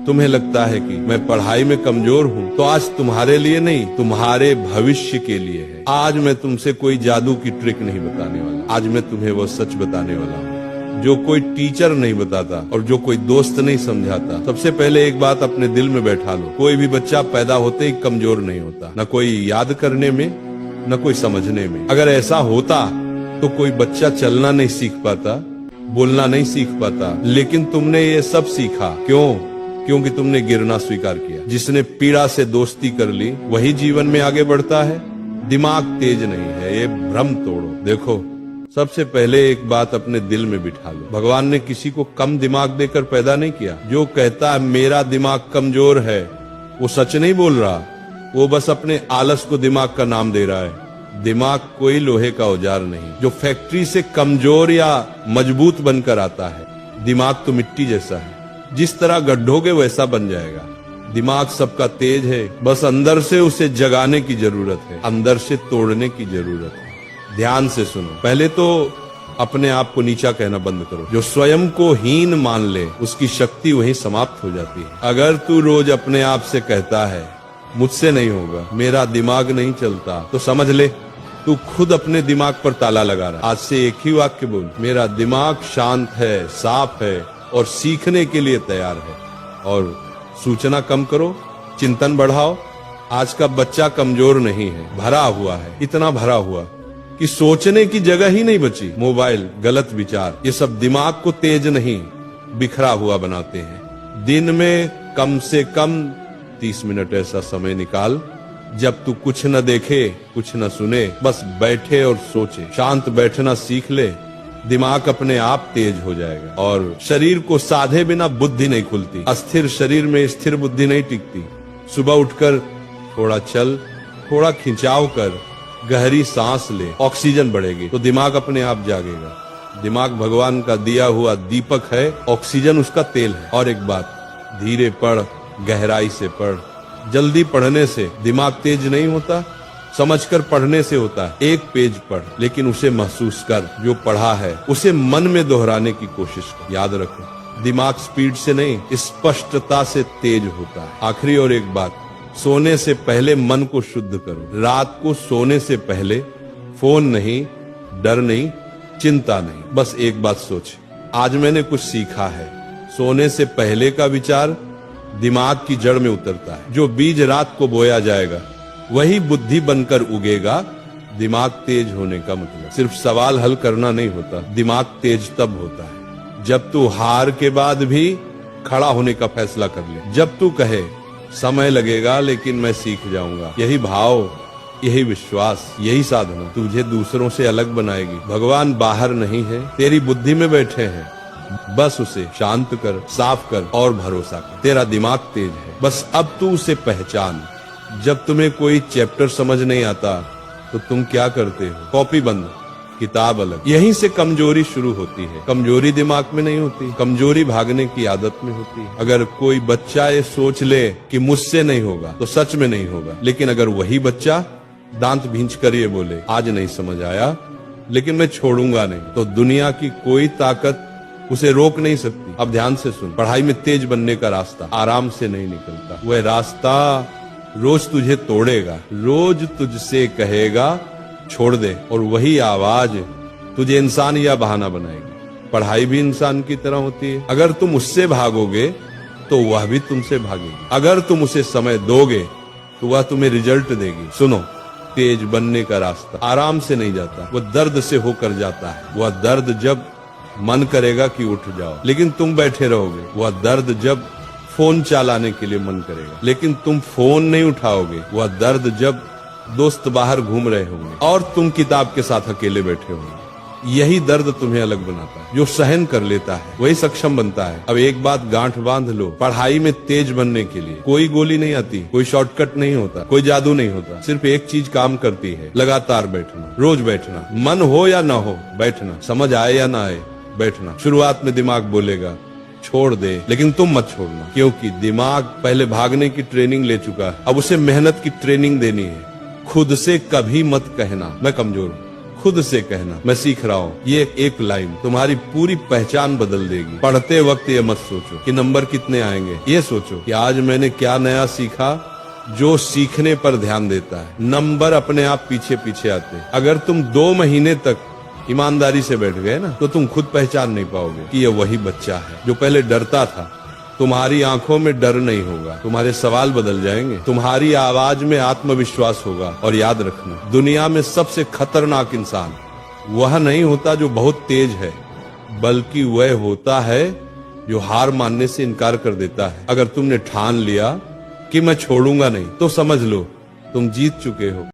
तुम्हें लगता है कि मैं पढ़ाई में कमजोर हूँ, तो आज तुम्हारे लिए नहीं, तुम्हारे भविष्य के लिए है। आज मैं तुमसे कोई जादू की ट्रिक नहीं बताने वाला, आज मैं तुम्हें वो सच बताने वाला हूँ जो कोई टीचर नहीं बताता और जो कोई दोस्त नहीं समझाता। सबसे पहले एक बात अपने दिल में बैठा लो, कोई भी बच्चा पैदा होते ही कमजोर नहीं होता, न कोई याद करने में न कोई समझने में। अगर ऐसा होता तो कोई बच्चा चलना नहीं सीख पाता, बोलना नहीं सीख पाता, लेकिन तुमने ये सब सीखा क्यों? क्योंकि तुमने गिरना स्वीकार किया। जिसने पीड़ा से दोस्ती कर ली वही जीवन में आगे बढ़ता है। दिमाग तेज नहीं है, ये भ्रम तोड़ो। देखो, सबसे पहले एक बात अपने दिल में बिठा लो, भगवान ने किसी को कम दिमाग देकर पैदा नहीं किया। जो कहता है मेरा दिमाग कमजोर है, वो सच नहीं बोल रहा, वो बस अपने आलस को दिमाग का नाम दे रहा है। दिमाग कोई लोहे का औजार नहीं जो फैक्ट्री से कमजोर या मजबूत बनकर आता है। दिमाग तो मिट्टी जैसा है, जिस तरह गड्ढोगे वैसा बन जाएगा। दिमाग सबका तेज है, बस अंदर से उसे जगाने की जरूरत है, अंदर से तोड़ने की जरूरत है। ध्यान से सुनो, पहले तो अपने आप को नीचा कहना बंद करो। जो स्वयं को हीन मान ले उसकी शक्ति वहीं समाप्त हो जाती है। अगर तू रोज अपने आप से कहता है मुझसे नहीं होगा, मेरा दिमाग नहीं चलता, तो समझ ले तू खुद अपने दिमाग पर ताला लगा रहा। आज से एक ही वाक्य बोल, मेरा दिमाग शांत है, साफ है और सीखने के लिए तैयार है। और सूचना कम करो, चिंतन बढ़ाओ। आज का बच्चा कमजोर नहीं है, भरा हुआ है, इतना भरा हुआ कि सोचने की जगह ही नहीं बची। मोबाइल, गलत विचार, ये सब दिमाग को तेज नहीं बिखरा हुआ बनाते हैं। दिन में कम से कम 30 मिनट ऐसा समय निकाल जब तू कुछ न देखे, कुछ न सुने, बस बैठे और सोचे। शांत बैठना सीख ले, दिमाग अपने आप तेज हो जाएगा। और शरीर को साधे बिना बुद्धि नहीं खुलती, अस्थिर शरीर में स्थिर बुद्धि नहीं टिकती। सुबह उठकर थोड़ा चल, थोड़ा खिंचाव कर, गहरी सांस ले, ऑक्सीजन बढ़ेगी तो दिमाग अपने आप जागेगा। दिमाग भगवान का दिया हुआ दीपक है, ऑक्सीजन उसका तेल है। और एक बात, धीरे पढ़, गहराई से पढ़। जल्दी पढ़ने से दिमाग तेज नहीं होता, समझकर पढ़ने से होता है। एक पेज पढ़, लेकिन उसे महसूस कर, जो पढ़ा है उसे मन में दोहराने की कोशिश कर। याद रखो, दिमाग स्पीड से नहीं, स्पष्टता से तेज होता है। आखिरी और एक बात, सोने से पहले मन को शुद्ध करो। रात को सोने से पहले फोन नहीं, डर नहीं, चिंता नहीं, बस एक बात सोच, आज मैंने कुछ सीखा है। सोने से पहले का विचार दिमाग की जड़ में उतरता है। जो बीज रात को बोया जाएगा वही बुद्धि बनकर उगेगा। दिमाग तेज होने का मतलब सिर्फ सवाल हल करना नहीं होता, दिमाग तेज तब होता है जब तू हार के बाद भी खड़ा होने का फैसला कर ले। जब तू कहे समय लगेगा लेकिन मैं सीख जाऊंगा। यही भाव, यही विश्वास, यही साधना तुझे दूसरों से अलग बनाएगी। भगवान बाहर नहीं है, तेरी बुद्धि में बैठे हैं। बस उसे शांत कर, साफ कर और भरोसा कर। तेरा दिमाग तेज है, बस अब तू उसे पहचान। जब तुम्हें कोई चैप्टर समझ नहीं आता तो तुम क्या करते हो? कॉपी बंद, किताब अलग। यहीं से कमजोरी शुरू होती है। कमजोरी दिमाग में नहीं होती, कमजोरी भागने की आदत में होती है। अगर कोई बच्चा ये सोच ले कि मुझसे नहीं होगा तो सच में नहीं होगा। लेकिन अगर वही बच्चा दांत भींच कर ये बोले आज नहीं समझ आया लेकिन मैं छोड़ूंगा नहीं, तो दुनिया की कोई ताकत उसे रोक नहीं सकती। अब ध्यान से सुन, पढ़ाई में तेज बनने का रास्ता आराम से नहीं निकलता। वह रास्ता रोज तुझे तोड़ेगा, रोज तुझसे कहेगा छोड़ दे, और वही आवाज तुझे इंसान या बहाना बनाएगी। पढ़ाई भी इंसान की तरह होती है। अगर तुम उससे भागोगे तो वह भी तुमसे भागेगी। अगर तुम उसे समय दोगे तो वह तुम्हें रिजल्ट देगी। सुनो, तेज बनने का रास्ता आराम से नहीं जाता, वह दर्द से होकर जाता है। वह दर्द जब मन करेगा कि उठ जाओ लेकिन तुम बैठे रहोगे। वह दर्द जब फोन चलाने के लिए मन करेगा लेकिन तुम फोन नहीं उठाओगे। वह दर्द जब दोस्त बाहर घूम रहे होंगे और तुम किताब के साथ अकेले बैठे होंगे। यही दर्द तुम्हें अलग बनाता है। जो सहन कर लेता है वही सक्षम बनता है। अब एक बात गांठ बांध लो, पढ़ाई में तेज बनने के लिए कोई गोली नहीं आती, कोई शॉर्टकट नहीं होता, कोई जादू नहीं होता। सिर्फ एक चीज काम करती है, लगातार बैठना, रोज बैठना। मन हो या ना हो बैठना, समझ आए या ना आए बैठना। शुरुआत में दिमाग बोलेगा छोड़ दे, लेकिन तुम मत छोड़ना, क्योंकि दिमाग पहले भागने की ट्रेनिंग ले चुका है। अब उसे मेहनत की ट्रेनिंग देनी है। खुद से कभी मत कहना मैं कमजोर हूँ, खुद से कहना, मैं सीख रहा हूँ। ये एक लाइन तुम्हारी पूरी पहचान बदल देगी। पढ़ते वक्त ये मत सोचो कि नंबर कितने आएंगे, ये सोचो कि आज मैंने क्या नया सीखा जो सीखने पर ध्यान देता है। नंबर अपने आप पीछे पीछे आते हैं। अगर तुम 2 महीने तक ईमानदारी से बैठ गए ना, तो तुम खुद पहचान नहीं पाओगे कि ये वही बच्चा है जो पहले डरता था। तुम्हारी आंखों में डर नहीं होगा, तुम्हारे सवाल बदल जाएंगे, तुम्हारी आवाज में आत्मविश्वास होगा। और याद रखना, दुनिया में सबसे खतरनाक इंसान वह नहीं होता जो बहुत तेज है, बल्कि वह होता है जो हार मानने से इनकार कर देता है। अगर तुमने ठान लिया कि मैं छोड़ूंगा नहीं, तो समझ लो तुम जीत चुके हो।